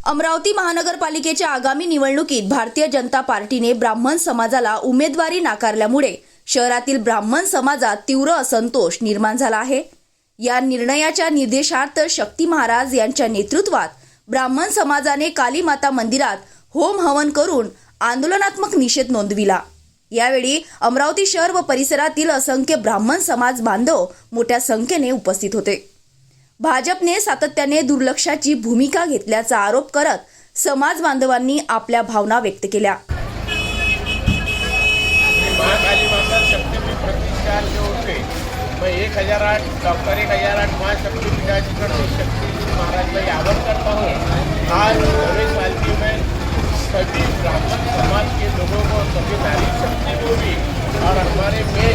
अमरावती महानगरपालिकेच्या आगामी निवडणुकीत भारतीय जनता पार्टीने ब्राह्मण समाजाला उमेदवारी नाकारल्यामुळे शहरातील ब्राह्मण समाजात तीव्र असंतोष निर्माण झाला आहे। या निर्णयाच्या निर्देशार्थ शक्ती महाराज यांच्या नेतृत्वात ब्राह्मण समाजाने काली माता मंदिरात होम हवन करून आंदोलनात्मक निषेध नोंदविला। यावेळी अमरावती शहर व परिसरातील असंख्य ब्राह्मण समाज बांधव मोठ्या संख्येने उपस्थित होते। भाजपने सातत्याने दुर्लक्षाची भूमिका घेतल्याचा आरोप करत समाज बांधवांनी आपल्या भावना व्यक्त केल्या। महाकाली माता शक्तिपीठ प्रतिष्ठान के होते मैं 1008 डॉक्टर 1008 माँ शक्ति पीठाधीश्वर शक्ति महाराज का आह्वान करता हूँ। आज प्रवेश पालकी में सभी ब्राह्मण समाज के लोगों को, सभी नारी शक्ति को भी और हमारे में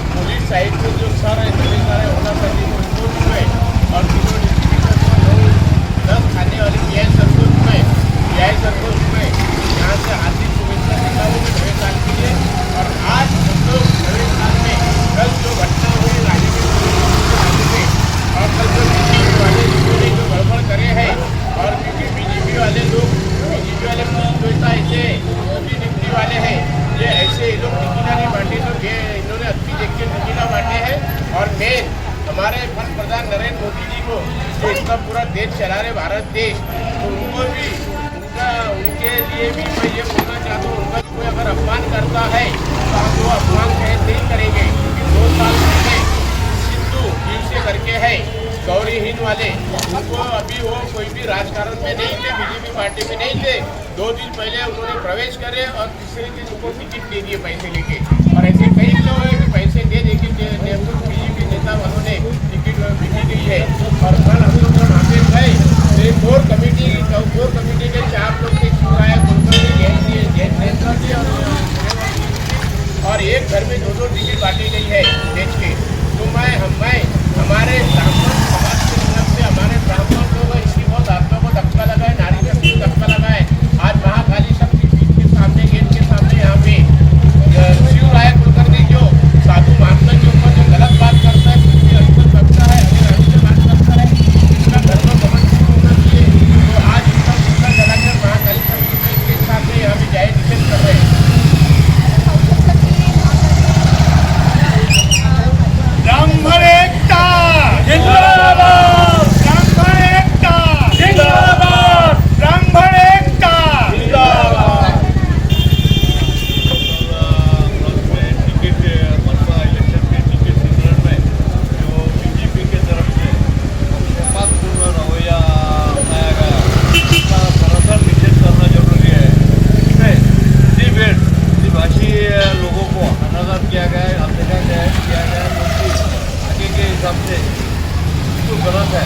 पुलिस साइड में जो सर है सभी सारे होना सभी उनको भी और तीनों डिस्ट्रिक्ट में 10 खाने वाली न्याय सर्कल में यहाँ से हार्दिक शुभेच्छा देता हूँ नए साल के लिए। और आज हम लोग नए साल में कल जो घटना हुई राजनीतिक और कल जो बीजेपी वाले जिन्होंने जो गड़बड़ करे हैं और बीजेपी वाले लोग ऐसे मोदी निकली वाले हैं, ये ऐसे ये लोग टिकटा नहीं बांटे तो ये इन्होंने अच्छी देख के टिकटा बांटे हैं। और मेन हमारे पंतप्रधान नरेंद्र मोदी जी को जो इतना पूरा देश चला रहे भारत देश, तो उनको भी उनके लिए भी मैं ये बोलना चाहता हूँ, उनका कोई अगर अपमान करता है तो हम वो अपमान सहन नहीं करेंगे। क्योंकि 2 साल पहले सिद्धू जीव से करके है गौरीहीन वाले, उनको अभी वो कोई भी राजकारण में नहीं थे, बीजेपी पार्टी में नहीं थे। 2 दिन पहले उन्होंने प्रवेश करे और तीसरे दिन उनको टिकट दे दिए पैसे लेके। और ऐसे कई लोग हैं कि पैसे दे के बीजेपी नेता वालों ने टिकट बिकी गई है। और कल हम लोग जब आते गए कोर कमेटी के 4 लोग थे, और एक घर में 2 टिकट बांटी गई है देश के। तो मैं हमारे ब्राह्मण समाज की तरफ से हमारे ब्राह्मण लोग इसकी बहुत आत्मा को धक्का लगा है, नारी को धक्का लगा है। आज महाकाली शक्ति पीठ के सामने, गेट के सामने यहाँ पे शिव राय कुलकर्णी जो साधु महात्मा के ऊपर जो गलत बात करता है, कुछ भी अंतर करता है, अगर बात करता है, इसका धर्म गमन शुरू होना चाहिए। तो आज इसका मुद्दा जलाकर महाकाली शक्ति पीठ के सामने यहाँ पे जाए निषेध कर रहे हैं। ब्राह्मण एकता जिंदाबाद, ब्राह्मण एकता जिंदाबाद, ब्राह्मण एकता जिंदाबाद। टिकट मनपा इलेक्शन के टिकट वितरण में जो बीजेपी के तरफ से पक्षपातपूर्ण रवैया अपनाया गया, इसका सरासर निषेध करना जरूरी है। इसमें भाषी लोगों को अनादर किया गया है, अत्याचार किया गया है, आगे के हिसाब से जो गलत है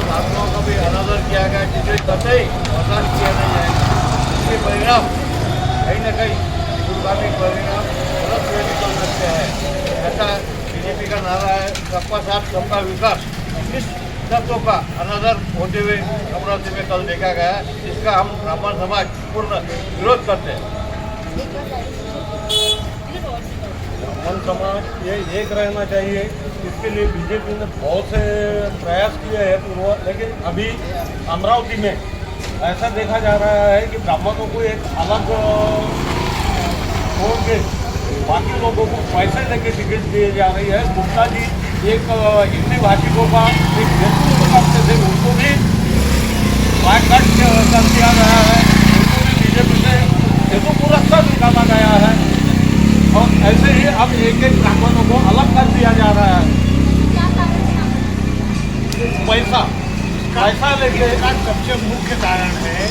महात्माओं का भी अनादर किया गया, जिसे कतई बर्दाश्त किया नहीं जाएगा। इसके परिणाम कहीं न कहीं दुर्गामी परिणाम गलत हुए निकल सकते हैं। ऐसा बीजेपी का नारा है, सबका साथ सबका विकास। इस तत्वों का अनादर होते हुए अमरावती में कल देखा गया, जिसका हम ब्राह्मण समाज पूर्ण विरोध करते हैं। ब्राह्मण समाज ये एक रहना चाहिए, इसके लिए बीजेपी ने बहुत से प्रयास किए हैं पूर्व, लेकिन अभी अमरावती में ऐसा देखा जा रहा है कि ब्राह्मणों को एक अलग छोड़ के बाकी लोगों को पैसे लेके टिकट दिए जा रही है। गुप्ता जी एक हिंदी भाषिकों का एक नेतृत्व करते थे, उनको भी बायकॉट कर दिया गया है, उनको भी बीजेपी से हेतु पुरस्कार निकाला गया है। और ऐसे ही अब एक ब्राह्मणों को अलग कर दिया जा रहा है। पैसा लेके इसका सबसे मुख्य कारण है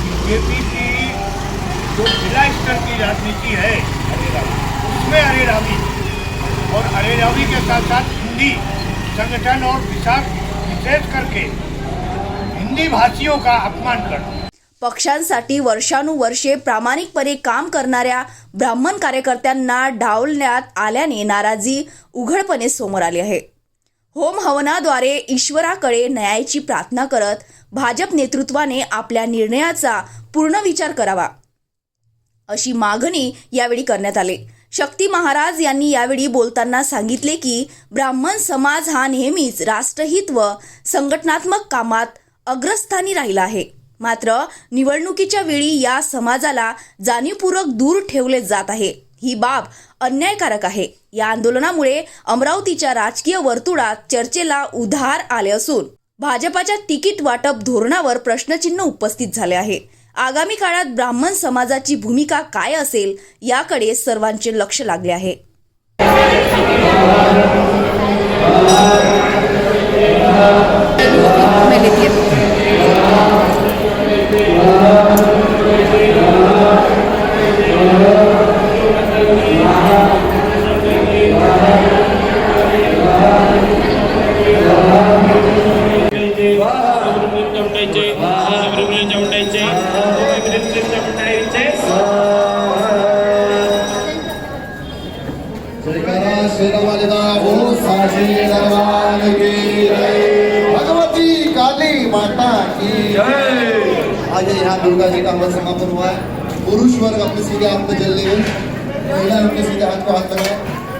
बीजेपी की जो जिला स्तर की राजनीति है उसमें अरेरावी, और अरेरावी के साथ साथ हिंदी संगठन और विशेष करके हिंदी भाषियों का अपमान करना। पक्षांसाठी वर्षानुवर्षे प्रामाणिकपणे काम करणाऱ्या ब्राह्मण कार्यकर्त्यांना डावलण्यात आल्याने नाराजी उघडपणे समोर आली आहे। होम हवनाद्वारे ईश्वराकडे न्यायाची प्रार्थना करत भाजप नेतृत्वाने आपल्या निर्णयाचा पूर्ण विचार करावा अशी मागणी यावेळी करण्यात आली। शक्ती महाराज यांनी यावेळी बोलताना सांगितले की ब्राह्मण समाज हा नेहमीच राष्ट्रहित व संघटनात्मक कामात अग्रस्थानी राहिला आहे. मात्र निवडणुकीच्या वेळी या समाजाला जाणीवपूर्वक दूर ठेवले जात आहे. ही बाब अन्यायकारक आहे. या आंदोलनामुळे अमरावतीच्या राजकीय वर्तुळात चर्चेला उधार आले असून भाजपाच्या तिकीट वाटप धोरणावर प्रश्नचिन्ह उपस्थित झाले आहे. आगामी काळात ब्राह्मण समाजाची भूमिका काय असेल याकडे सर्वांचे लक्ष लागले आहे. जयकारा शेरवालिदा बोलो साचे दरबार की जय, भगवती काली माता की जय। आज यहाँ दुर्गा जी का हवन समापन हुआ है। पुरुष वर्ग अपने सीधे हाथ में जल ले, महिला अपने सीधे हाथ को हाथ लगाए।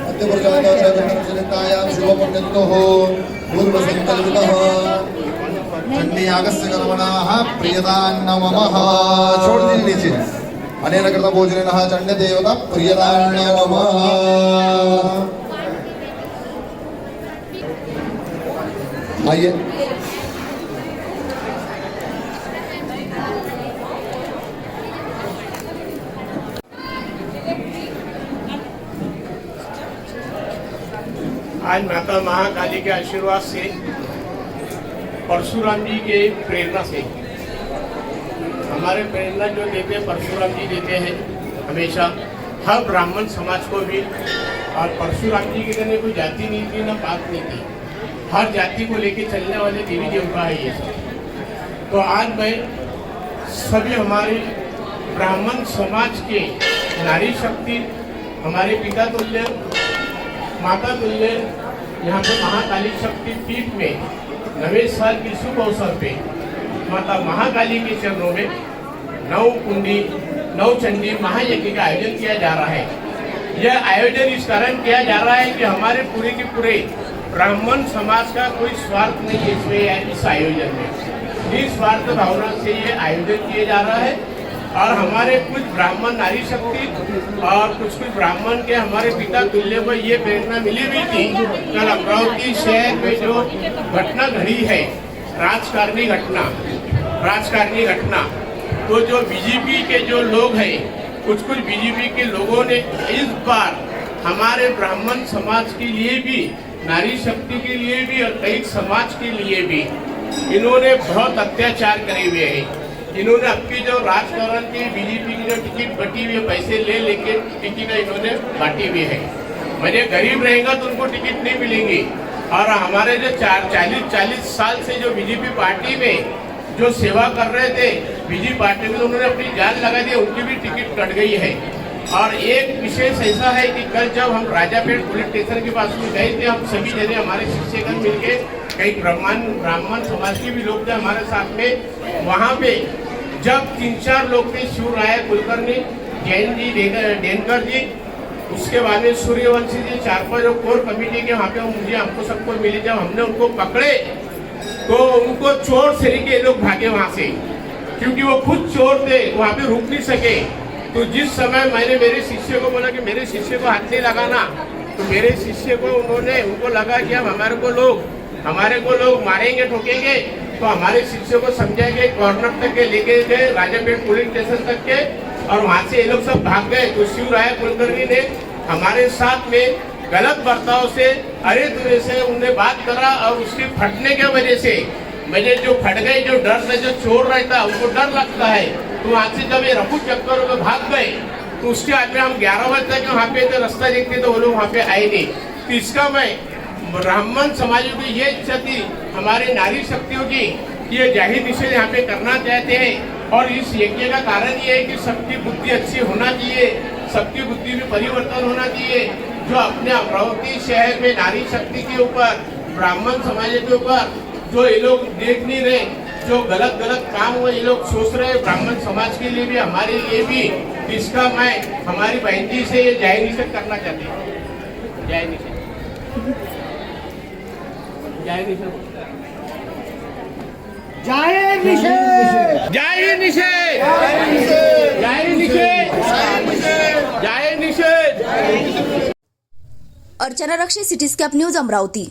अद्य प्रजातायां शुभ पुण्यतो हो पूर्व संकल्पितो हो चंडी आगस्य कर्मणाः प्रियदान नमः। छोड़ दीजिए नीचे। अनेन कृत भोजनेन चंड देवता प्रियदान नमः। आइए आज माता महाकाली के आशीर्वाद से, परशुराम जी के प्रेरणा से, हमारे प्रेरणा जो देते हैं परशुराम जी देते हैं हमेशा हर ब्राह्मण समाज को भी। और परशुराम जी के कहने कोई जाति नहीं थी ना पात नहीं थी, हर जाति को लेके चलने वाले देवी देवता है ये सब। तो आज मैं सभी हमारे ब्राह्मण समाज के नारी शक्ति, हमारे पिता तुल्य माता तुल्य यहाँ पे महाकाली शक्ति पीठ में नवे साल की शुभ अवसर पे माता महाकाली के चरणों में 9 कुंडी 9 चंडी महायज्ञ का आयोजन किया जा रहा है। यह आयोजन इस कारण किया जा रहा है कि हमारे पूरे के पूरे ब्राह्मण समाज का कोई स्वार्थ नहीं है इसमें, इस आयोजन में निस्वार्थ भावना से ये आयोजन किया जा रहा है। और हमारे कुछ ब्राह्मण नारी शक्ति और कुछ ब्राह्मण के हमारे पिता तुल्य को ये प्रेरणा मिली हुई थी। कल अमरावती शहर में जो घटना घड़ी है, राजकारणी घटना, तो जो बीजेपी के जो लोग हैं, कुछ बीजेपी के लोगों ने इस बार हमारे ब्राह्मण समाज के लिए भी, नारी शक्ति के लिए भी और कई समाज के लिए भी इन्होंने बहुत अत्याचार करे हुए हैं। इन्होंने अपनी जो राजकारण की बीजेपी की जो टिकट बटी हुई पैसे ले लेके टिकट इन्होंने बांटी हुई है। मुझे गरीब रहेगा तो उनको टिकट नहीं मिलेंगी। और हमारे जो 40 साल से जो बीजेपी पार्टी में जो सेवा कर रहे थे, बीजेपी पार्टी में उन्होंने अपनी जान लगा दी, उनकी भी टिकट कट गई है। और एक विशेष ऐसा है कि कल जब हम राजापेट पुलिस स्टेशन के पास में गए थे, हम सभी जने हमारे शिक्षकगण मिलके कई ब्राह्मण समाज के भी लोग थे हमारे साथ में। वहाँ पे जब 3-4 लोग थे, शिवराय कुलकर्णी, जैन जी, डेनकर जी, उसके बाद में सूर्यवंशी जी, 4-5 जो कोर कमेटी के वहाँ पे हमको सबको मिले। जब हमने उनको पकड़े तो उनको चोर तरीके लोग भागे वहाँ से, क्योंकि वो खुद चोर थे, वहाँ पे रुक नहीं सके। तो जिस समय मैंने मेरे शिष्य को बोला कि मेरे शिष्य को हाथ नहीं लगाना, तो मेरे शिष्य को उनको लगा कि अब हमारे को लोग मारेंगे, ठोकेंगे। तो हमारे शिष्य को समझा के कॉर्नर तक के लेके गए, राजापेट पुलिस स्टेशन तक के, और वहाँ से ये लोग सब भाग गए। तो शिवराय कुलकर्णी ने हमारे साथ में गलत बर्ताव से, अरे दूरे से उनने बात करा, और उसके फटने के वजह से मुझे जो फट गए, जो डर से जो चोर रहता उनको डर लगता है। तो वहाँ से जब ये रफू चक्कर में भाग गए, तो उसके बाद में हम 11 बजे तक वहाँ पे तो रास्ता देखते तो वो लोग वहाँ पे आए नहीं। तो इसका मैं ब्राह्मण समाजों की ये इच्छा थी, हमारे नारी शक्तियों की, ये जाहिर निषेध यहाँ पे करना चाहते हैं। और इस यज्ञ का कारण ये है कि सबकी बुद्धि अच्छी होना चाहिए, सबकी बुद्धि में परिवर्तन होना चाहिए। जो अपने अमरावती शहर में नारी शक्ति के ऊपर, ब्राह्मण समाज के ऊपर जो ये लोग देख नहीं रहे, जो गलत गलत काम वो ये लोग सोच रहे हैं ब्राह्मण समाज के लिए भी हमारे लिए भी, इसका मैं हमारी बहन जी से ये जय निषेध करना चाहती हूँ। जय निषेध, जय निषेध, जय निषेध, जय निषेध, जय निषेध, जय निषेध। अर्चना रक्षे, सिटी स्कॅप न्यूज, अमरावती।